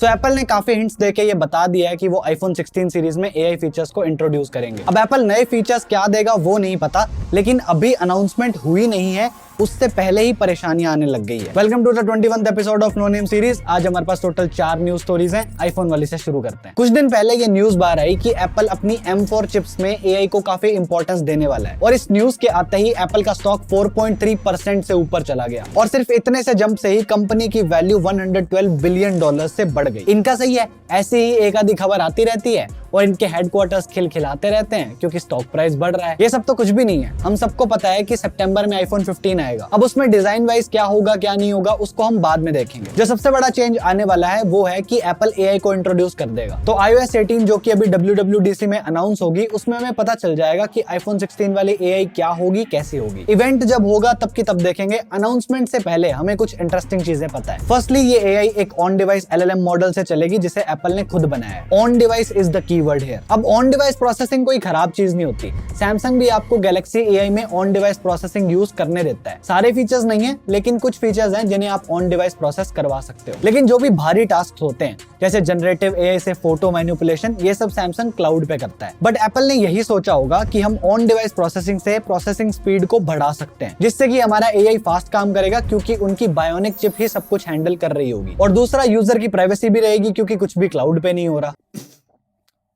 तो एप्पल ने काफी हिंट्स देके ये बता दिया है कि वो आईफोन 16 सीरीज में एआई फीचर्स को इंट्रोड्यूस करेंगे। अब एप्पल नए फीचर्स क्या देगा वो नहीं पता, लेकिन अभी अनाउंसमेंट हुई नहीं है, उससे पहले ही परेशानियां आने लग गई है। Welcome to the 21th episode of no name series. आज हमारे पास टोटल 4 न्यूज स्टोरीज हैं। आईफोन वाली से शुरू करते हैं। कुछ दिन पहले ये न्यूज बाहर आई कि एप्पल अपनी M4 चिप्स में एआई को काफी इंपॉर्टेंस देने वाला है, और इस न्यूज के आते ही एप्पल का स्टॉक 4.3% से ऊपर चला गया, और सिर्फ इतने से जंप से ही कंपनी की वैल्यू $112 बिलियन से बढ़ गई। इनका सही है, ऐसे ही एक आधी खबर आती रहती है और इनके हेडक्वार्टर्स खिलखिलाते रहते हैं क्योंकि स्टॉक प्राइस बढ़ रहा है। ये सब तो कुछ भी नहीं है। हम सबको पता है कि सितंबर में आईफोन 15 आएगा। अब उसमें डिजाइन वाइज क्या होगा क्या नहीं होगा उसको हम बाद में देखेंगे। जो सबसे बड़ा चेंज आने वाला है वो है कि एप्पल एआई को इंट्रोड्यूस कर देगा। तो iOS 18 जो कि अभी WWDC में अनाउंस होगी, उसमें हमें पता चल जाएगा कि आईफोन 16 वाली एआई क्या होगी, कैसी होगी। इवेंट जब होगा तब की तब देखेंगे। अनाउंसमेंट से पहले हमें कुछ इंटरेस्टिंग चीजें पता है। फर्स्टली ये एआई एक ऑन डिवाइस LLM मॉडल से चलेगी जिसे एप्पल ने खुद बनाया है। On device is the keyword here. अब ऑन डिवाइस प्रोसेसिंग कोई खराब चीज नहीं होती। सैमसंग भी आपको गैलेक्सी एआई में ऑन डिवाइस प्रोसेसिंग यूज करने देता है। सारे फीचर्स नहीं है, लेकिन कुछ फीचर्स हैं जिन्हें आप ऑन डिवाइस प्रोसेस करवा सकते हो। लेकिन जो भी भारी टास्क होते हैं जैसे जनरेटिव एआई से फोटो मैनिपुलेशन, ये सब सैमसंग क्लाउड पे करता है। बट एप्पल ने यही सोचा होगा कि हम ऑन डिवाइस प्रोसेसिंग से प्रोसेसिंग स्पीड को बढ़ा सकते हैं, जिससे कि हमारा एआई फास्ट काम करेगा क्योंकि उनकी बायोनिक चिप ही सब कुछ हैंडल कर रही होगी। और दूसरा, यूजर की प्राइवेसी भी रहेगी क्योंकि कुछ भी क्लाउड पे नहीं हो रहा।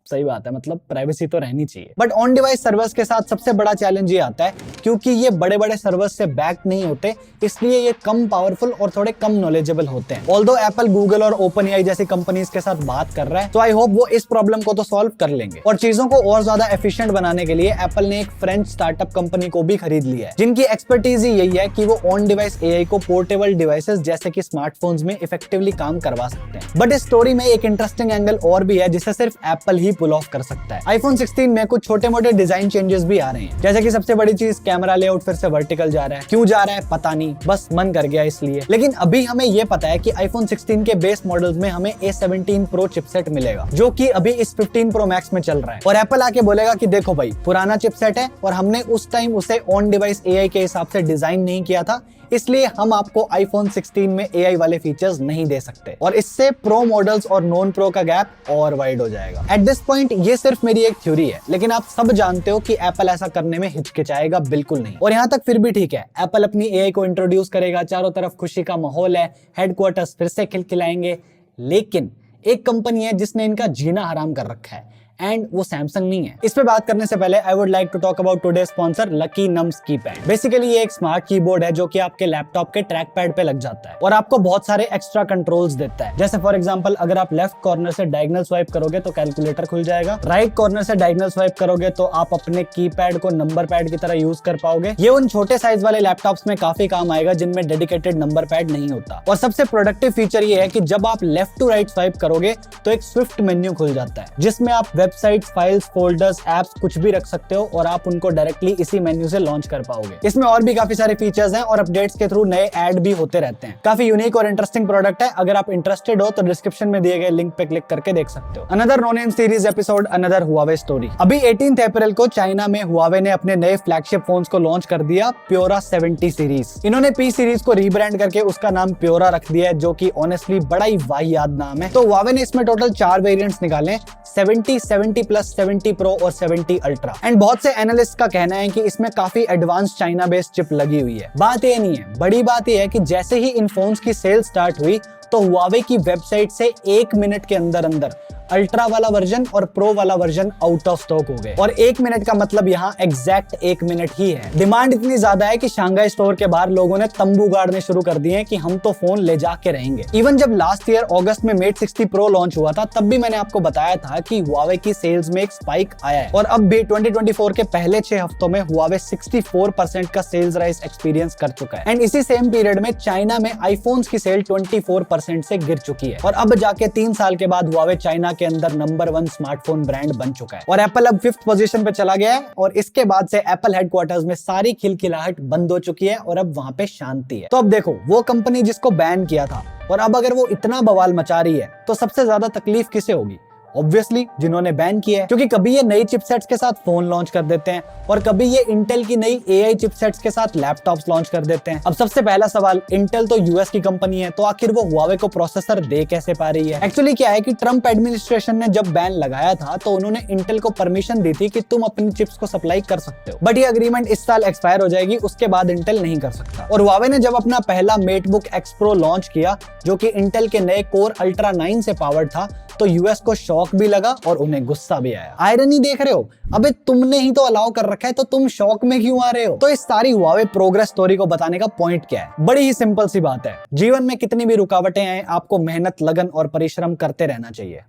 सही बात है, मतलब प्राइवेसी तो रहनी चाहिए। बट ऑन डिवाइस सर्वर्स के साथ सबसे बड़ा चैलेंज ये आता है क्योंकि ये बड़े बड़े सर्वर्स से बैक नहीं होते, इसलिए ये कम पावरफुल और थोड़े कम नॉलेजेबल होते हैं। ऑल्दो एप्पल, गूगल और ओपनएआई जैसी कंपनीज के साथ बात कर रहा है, तो आई होप वो इस प्रॉब्लम को तो सॉल्व कर लेंगे। और चीजों को और ज्यादा एफिशिएंट बनाने के लिए एप्पल ने एक फ्रेंच स्टार्टअप कंपनी को भी खरीद लिया है, जिनकी एक्सपर्टीज यही है कि वो ऑन डिवाइस एआई को पोर्टेबल डिवाइसेस जैसे कि स्मार्टफोन्स में इफेक्टिवली काम करवा सकते हैं। बट इस स्टोरी में एक इंटरेस्टिंग एंगल और भी है जिसे सिर्फ एप्पल ही पुल ऑफ कर सकता है। आईफोन 16 में कुछ छोटे मोटे डिजाइन चेंजेस भी आ रहे हैं, जैसे कि सबसे बड़ी चीज, कैमरा लेआउट फिर से वर्टिकल जा रहा है। क्यों जा रहा है पता नहीं, बस मन कर गया इसलिए। लेकिन अभी हमें ये पता है कि आईफोन 16 के बेस मॉडल्स में हमें A17 Pro चिपसेट मिलेगा, जो कि अभी इस 15 Pro Max में चल रहा है। और एप्पल आके बोलेगा कि देखो भाई, पुराना चिपसेट है और हमने उस टाइम उसे ऑन डिवाइस एआई के हिसाब से डिजाइन नहीं किया था, इसलिए हम आपको आईफोन 16 में एआई वाले फीचर्स नहीं दे सकते, और इससे प्रो मॉडल्स और नॉन प्रो का गैप और वाइड हो जाएगा। एट दिस पॉइंट ये सिर्फ मेरी एक थ्योरी है, लेकिन आप सब जानते हो कि एप्पल ऐसा करने में हिचकिचाएगा बिल्कुल नहीं। और यहाँ तक फिर भी ठीक है, एप्पल अपनी एआई को इंट्रोड्यूस करेगा, चारों तरफ खुशी का माहौल है, हेडक्वार्टर्स फिर से खिलखिलाएंगे। लेकिन एक कंपनी है जिसने इनका जीना हराम कर रखा है, एंड वो सैमसंग नहीं है। इस पे बात करने से पहले I would like to talk about today sponsor Lucky Nums keypad. Basically ये एक स्मार्ट कीबोर्ड है जो कि आपके लैपटॉप के ट्रैक पैड पे लग जाता है और आपको बहुत सारे एक्स्ट्रा कंट्रोल्स देता है। जैसे फॉर एग्जांपल, अगर आप लेफ्ट कॉर्नर से डायगोनल स्वाइप करोगे तो कैलकुलेटर खुल जाएगा, राइट कॉर्नर से डायगोनल स्वाइप करोगे तो आप अपने कीपैड को नंबर पैड की तरह यूज कर पाओगे। ये उन छोटे साइज वाले लैपटॉप्स में काफी काम आएगा जिनमें डेडिकेटेड नंबर पैड नहीं होता। और सबसे प्रोडक्टिव फीचर ये है कि जब आप लेफ्ट टू राइट स्वाइप करोगे तो एक स्विफ्ट मेन्यू खुल जाता है, जिसमें आप वेबसाइट, फाइल्स, फोल्डर्स, एप्स कुछ भी रख सकते हो और आप उनको डायरेक्टली इसी मेन्यू से लॉन्च कर पाओगे। इसमें और भी काफी सारे फीचर्स हैं और अपडेट्स के थ्रू नए ऐड भी होते रहते हैं। काफी यूनिक और इंटरेस्टिंग प्रोडक्ट है। अगर आप इंटरेस्टेड हो तो डिस्क्रिप्शन में दिए गए लिंक पे क्लिक करके देख सकते हो। Another no name series episode, another Huawei story. अभी 18 अप्रैल को चाइना में हुआवे ने अपने नए फ्लैगशिप फोन्स को लॉन्च कर दिया, प्योरा 70 सीरीज। इन्होंने P सीरीज को रीब्रांड करके उसका नाम प्योरा रख दिया है, जो कि ऑनेस्टली बड़ा ही वाहियात नाम है। तो हुआवे ने इसमें टोटल 4 वेरिएंट्स निकाले, 70, 70 प्लस, 70 प्रो और 70 अल्ट्रा। एंड बहुत से एनालिस्ट का कहना है कि इसमें काफी एडवांस चाइना बेस्ड चिप लगी हुई है। बात ये नहीं है, बड़ी बात ये है कि जैसे ही इन फोन्स की सेल स्टार्ट हुई तो हुआवे की वेबसाइट से 1 मिनट के अंदर अंदर अल्ट्रा वाला वर्जन और प्रो वाला वर्जन आउट ऑफ स्टॉक हो गए। और 1 मिनट का मतलब यहाँ एग्जैक्ट 1 मिनट ही है। डिमांड इतनी ज्यादा है कि शांघाई स्टोर के बाहर लोगों ने तंबू गाड़ने शुरू कर दिए हैं कि हम तो फोन ले जाके रहेंगे। इवन जब लास्ट ईयर अगस्त में मेट 60 प्रो लॉन्च हुआ था, तब भी मैंने आपको बताया था कि हुआवे की सेल्स में एक स्पाइक आया है। और अब भी 2024 के पहले 6 हफ्तों में हुआवे 64% का सेल्स राइज एक्सपीरियंस कर चुका है। एंड इसी सेम पीरियड में चाइना में आईफोन्स की सेल 24% से गिर चुकी है। और अब जाके 3 साल के बाद हुआवे चाइना के अंदर नंबर 1 स्मार्टफोन ब्रांड बन चुका है। और एप्पल अब 5th पोजीशन पे चला गया है। और इसके बाद से एप्पल हेडक्वार्टर्स में सारी खिलखिलाहट बंद हो चुकी है और अब वहां पे शांति है। तो अब देखो, वो कंपनी जिसको बैन किया था और अब अगर वो इतना बवाल मचा रही है तो सबसे ज्यादा तकलीफ किसे होगी? ऑब्वियसली जिन्होंने बैन किया है, क्योंकि कभी ये नई चिपसेट्स के साथ फोन लॉन्च कर देते हैं और कभी ये इंटेल की नई एआई चिपसेट्स के साथ लैपटॉप्स लॉन्च कर देते हैं। अब सबसे पहला सवाल, इंटेल तो यूएस की कंपनी है, तो आखिर वो हुआवे को प्रोसेसर दे कैसे पा रही है? एक्चुअली क्या है कि ट्रम्प एडमिनिस्ट्रेशन ने जब बैन लगाया था तो उन्होंने इंटेल को परमिशन दी थी कि तुम अपनी चिप्स को सप्लाई कर सकते हो, बट ये अग्रीमेंट इस साल एक्सपायर हो जाएगी, उसके बाद इंटेल नहीं कर सकता। और हुआवे ने जब अपना पहला मेटबुक एक्स प्रो लॉन्च किया जो कि इंटेल के नए कोर अल्ट्रा 9 से पावर्ड था, तो यूएस को शॉक भी लगा और उन्हें गुस्सा भी आया। आयरनी देख रहे हो? अबे तुमने ही तो अलाउ कर रखा है, तो तुम शॉक में क्यों आ रहे हो? तो इस सारी हुआवे प्रोग्रेस स्टोरी को बताने का पॉइंट क्या है? बड़ी ही सिंपल सी बात है, जीवन में कितनी भी रुकावटें आए, आपको मेहनत, लगन और परिश्रम करते रहना चाहिए।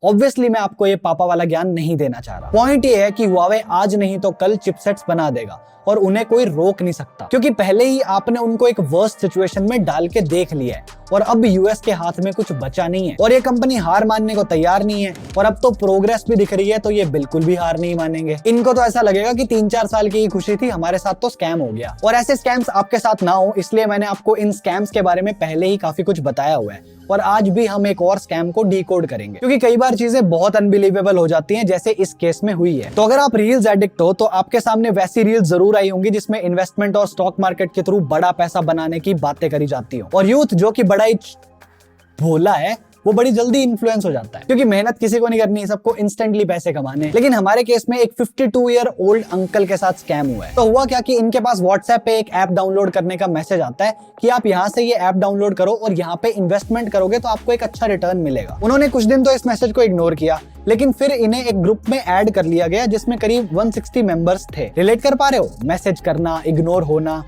ऑब्वियसली मैं आपको ये पापा वाला ज्ञान नहीं देना चाह रहा। पॉइंट ये है कि हुआवे आज नहीं तो कल चिपसेट्स बना देगा और उन्हें कोई रोक नहीं सकता, क्योंकि पहले ही आपने उनको एक वर्स्ट सिचुएशन में डाल के देख लिया है और अब यूएस के हाथ में कुछ बचा नहीं है और ये कंपनी हार मानने को तैयार नहीं है। और अब तो प्रोग्रेस भी दिख रही है, तो ये बिल्कुल भी हार नहीं मानेंगे। इनको तो ऐसा लगेगा कि 3-4 साल की ही खुशी थी, हमारे साथ तो स्कैम हो गया। और ऐसे स्कैम्स आपके साथ ना हो, इसलिए मैंने आपको इन स्कैम्स के बारे में पहले ही काफी कुछ बताया हुआ है और आज भी हम एक और स्कैम को डीकोड करेंगे, क्योंकि कई बार चीजें बहुत अनबिलीवेबल हो जाती हैं, जैसे इस केस में हुई है। तो अगर आप रील्स एडिक्ट हो तो आपके सामने वैसी रील्स जरूर आई होंगी जिसमें इन्वेस्टमेंट और स्टॉक मार्केट के थ्रू बड़ा पैसा बनाने की बातें करी जाती हो, और यूथ जो कि बड़ा ही भोला है वो बड़ी जल्दी इन्फ्लुएंस हो जाता है, क्योंकि मेहनत किसी को नहीं करनी, सबको इंस्टेंटली पैसे कमाने। लेकिन हमारे केस में एक 52 ईयर ओल्ड अंकल के साथ स्कैम हुआ है। तो हुआ क्या कि इनके पास व्हाट्सएप पे एक ऐप डाउनलोड करने का मैसेज आता है कि आप यहाँ से ये ऐप डाउनलोड करो और यहाँ पे इन्वेस्टमेंट करोगे तो आपको एक अच्छा रिटर्न मिलेगा। उन्होंने कुछ दिन तो इस मैसेज को इग्नोर किया, लेकिन फिर इन्हें एक ग्रुप में ऐड कर लिया गया जिसमें करीब 160 मेंबर्स थे। रिलेट कर पा रहे हो? मैसेज करना, इग्नोर होना,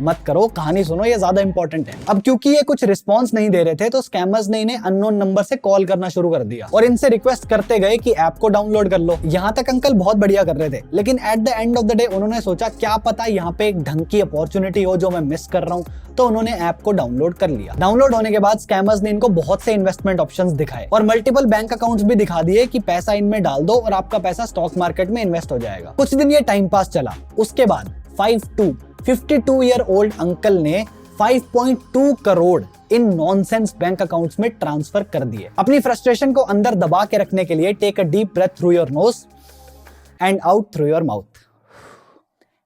मत करो, कहानी सुनो, ये ज्यादा इंपॉर्टेंट है। अब क्योंकि ये कुछ रिस्पांस नहीं दे रहे थे तो स्कैमर्स ने इन्हें अननोन नंबर से कॉल करना शुरू कर दिया और इनसे रिक्वेस्ट करते गए कि ऐप को डाउनलोड कर लो। यहाँ तक अंकल बहुत बढ़िया कर रहे थे, लेकिन at the end of the day उन्होंने सोचा क्या पता यहाँ पे एक ढंग की अपॉर्चुनिटी हो जो मैं मिस कर रहा हूँ, तो उन्होंने ऐप को डाउनलोड कर लिया। डाउनलोड होने के बाद स्कैमर्स ने इनको बहुत से इन्वेस्टमेंट ऑप्शंस दिखाए और मल्टीपल बैंक अकाउंट्स भी दिखा दिए कि पैसा इनमें डाल दो और आपका पैसा स्टॉक मार्केट में इन्वेस्ट हो जाएगा। कुछ दिन ये टाइम पास चला, उसके बाद 52 ईयर ओल्ड अंकल ने 5.2 करोड़ इन नॉनसेंस बैंक अकाउंट्स में ट्रांसफर कर दिए। अपनी फ्रस्ट्रेशन को अंदर दबा के रखने के लिए take a deep breath through your nose and out through your mouth.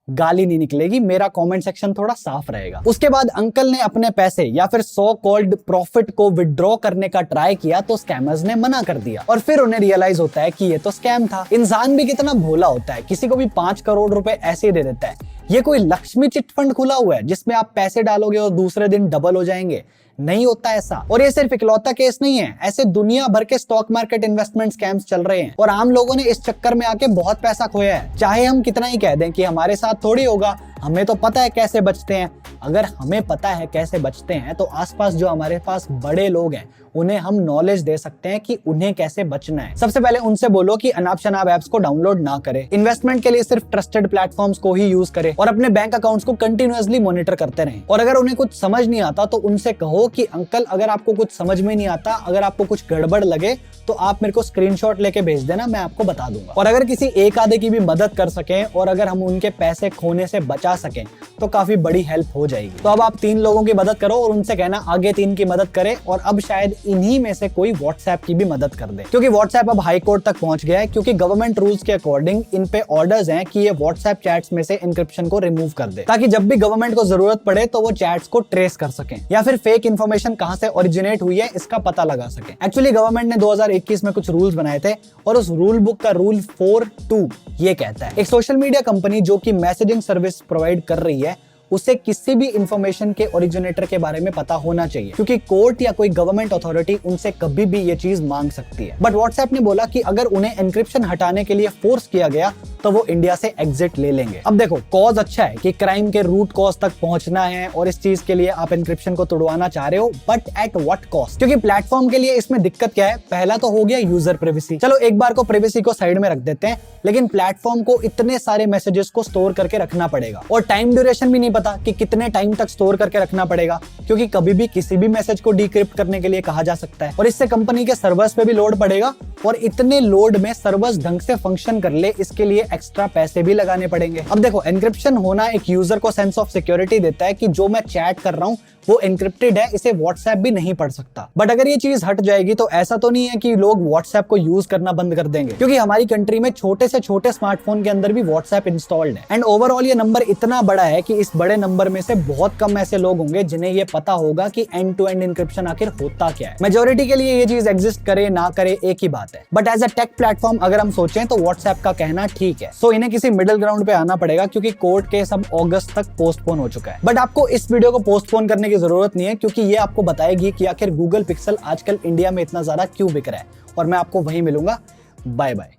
गाली नहीं निकलेगी, मेरा कमेंट सेक्शन थोड़ा साफ रहेगा। उसके बाद अंकल ने अपने पैसे या फिर सो कॉल्ड प्रॉफिट को विड्रॉ करने का ट्राई किया तो स्कैमर्स ने मना कर दिया और फिर उन्हें रियलाइज होता है कि ये तो स्कैम था। इंसान भी कितना भोला होता है, किसी को भी 5 करोड़ रुपए ऐसे दे देता है। ये कोई लक्ष्मी चिट फंड खुला हुआ है जिसमें आप पैसे डालोगे और दूसरे दिन डबल हो जाएंगे? नहीं होता ऐसा। और ये सिर्फ इकलौता केस नहीं है, ऐसे दुनिया भर के स्टॉक मार्केट इन्वेस्टमेंट स्कैम्स चल रहे हैं और आम लोगों ने इस चक्कर में आके बहुत पैसा खोया है। चाहे हम कितना ही कह दें कि हमारे साथ थोड़ी होगा, हमें तो पता है कैसे बचते हैं। अगर हमें पता है कैसे बचते हैं तो आसपास जो हमारे पास बड़े लोग हैं उन्हें हम नॉलेज दे सकते हैं कि उन्हें कैसे बचना है। सबसे पहले उनसे बोलो कि अनाप शनाप ऐप्स को डाउनलोड ना करें, इन्वेस्टमेंट के लिए सिर्फ ट्रस्टेड प्लेटफॉर्म्स को ही यूज करें और अपने बैंक अकाउंट्स को कंटिन्यूअसली मॉनिटर करते रहें। और अगर उन्हें कुछ समझ नहीं आता तो उनसे कहो कि अंकल अगर आपको कुछ समझ में नहीं आता, अगर आपको कुछ गड़बड़ लगे तो आप मेरे को स्क्रीनशॉट लेके भेज देना, मैं आपको बता दूंगा। और अगर किसी एक आधे की भी मदद कर सकें और अगर हम उनके पैसे खोने से बचा सकें तो काफी बड़ी हेल्प हो जाएगी। तो अब आप 3 लोगों की मदद करो और उनसे कहना आगे 3 की मदद करें और अब शायद इन्हीं में से कोई व्हाट्सएप की भी मदद कर दे, क्योंकि व्हाट्सएप अब हाई कोर्ट तक पहुंच गया है, क्योंकि गवर्नमेंट रूल्स के अकॉर्डिंग इन पे ऑर्डर्स हैं कि ये व्हाट्सएप चैट्स में से इंक्रिप्शन को रिमूव कर दे, ताकि जब भी गवर्नमेंट को जरूरत पड़े तो वो चैट्स को ट्रेस कर सकें या फिर फेक इन्फॉर्मेशन कहां से ओरिजिनेट हुई है इसका पता लगा सकें। एक्चुअली गवर्नमेंट ने 2021 में कुछ रूल्स बनाए थे और उस रूल बुक का रूल 4.2 ये कहता है, एक सोशल मीडिया कंपनी जो कि मैसेजिंग सर्विस प्रोवाइड कर रही है उसे किसी भी इंफॉर्मेशन के ओरिजिनेटर के बारे में पता होना चाहिए, क्योंकि कोर्ट या कोई गवर्नमेंट अथॉरिटी उनसे कभी भी ये चीज मांग सकती है। बट व्हाट्सएप ने बोला कि अगर उन्हें एन्क्रिप्शन हटाने के लिए फोर्स किया गया तो वो इंडिया से एग्जिट ले लेंगे। अब देखो, कॉज अच्छा है कि क्राइम के रूट कॉज तक पहुंचना है और इस चीज के लिए आप एन्क्रिप्शन को तोड़वाना चाह रहे हो, बट एट व्हाट कॉस्ट? क्योंकि प्लेटफॉर्म के लिए इसमें दिक्कत क्या है? पहला तो हो गया यूजर प्राइवेसी। चलो एक बार को प्राइवेसी को साइड में रख देते हैं, लेकिन प्लेटफॉर्म को इतने सारे मैसेजेस को स्टोर करके रखना पड़ेगा और टाइम ड्यूरेशन भी नहीं पता कि कितने टाइम तक स्टोर करके रखना पड़ेगा, क्योंकि कभी भी किसी भी मैसेज को डिक्रिप्ट करने के लिए कहा जा सकता है और इससे कंपनी के सर्वर्स पे भी लोड पड़ेगा और इतने लोड में सर्वर्स ढंग से फंक्शन कर ले, इसके लिए एक्स्ट्रा पैसे भी लगाने पड़ेंगे। अब देखो, एन्क्रिप्शन होना एक यूजर को सेंस ऑफ सिक्योरिटी देता है कि जो मैं चैट कर रहा हूं वो एन्क्रिप्टेड है, इसे व्हाट्सएप भी नहीं पढ़ सकता। बट अगर ये चीज हट जाएगी तो ऐसा तो नहीं है कि लोग व्हाट्सएप को यूज करना बंद कर देंगे, क्योंकि हमारी कंट्री में छोटे से छोटे स्मार्टफोन के अंदर भी व्हाट्सएप इंस्टॉल्ड है। एंड ओवरऑल ये नंबर इतना बड़ा है कि इस बड़े नंबर में से बहुत कम ऐसे लोग होंगे जिन्हें ये पता होगा कि एंड टू एंड इंक्रिप्शन आखिर होता क्या है। मेजोरिटी के लिए ये चीज एग्जिस्ट करे ना करे एक ही बात है। But as a tech platform अगर हम सोचें तो व्हाट्सएप का कहना ठीक है। सो इन्हें किसी मिडिल ग्राउंड पे आना पड़ेगा, क्योंकि कोर्ट केस अब अगस्त तक पोस्टपोन हो चुका है। बट आपको इस वीडियो को पोस्टपोन करने की जरूरत नहीं है, क्योंकि ये आपको बताएगी कि आखिर गूगल पिक्सल आजकल इंडिया में इतना ज्यादा क्यों बिक रहा है। और मैं आपको वहीं मिलूंगा। Bye bye.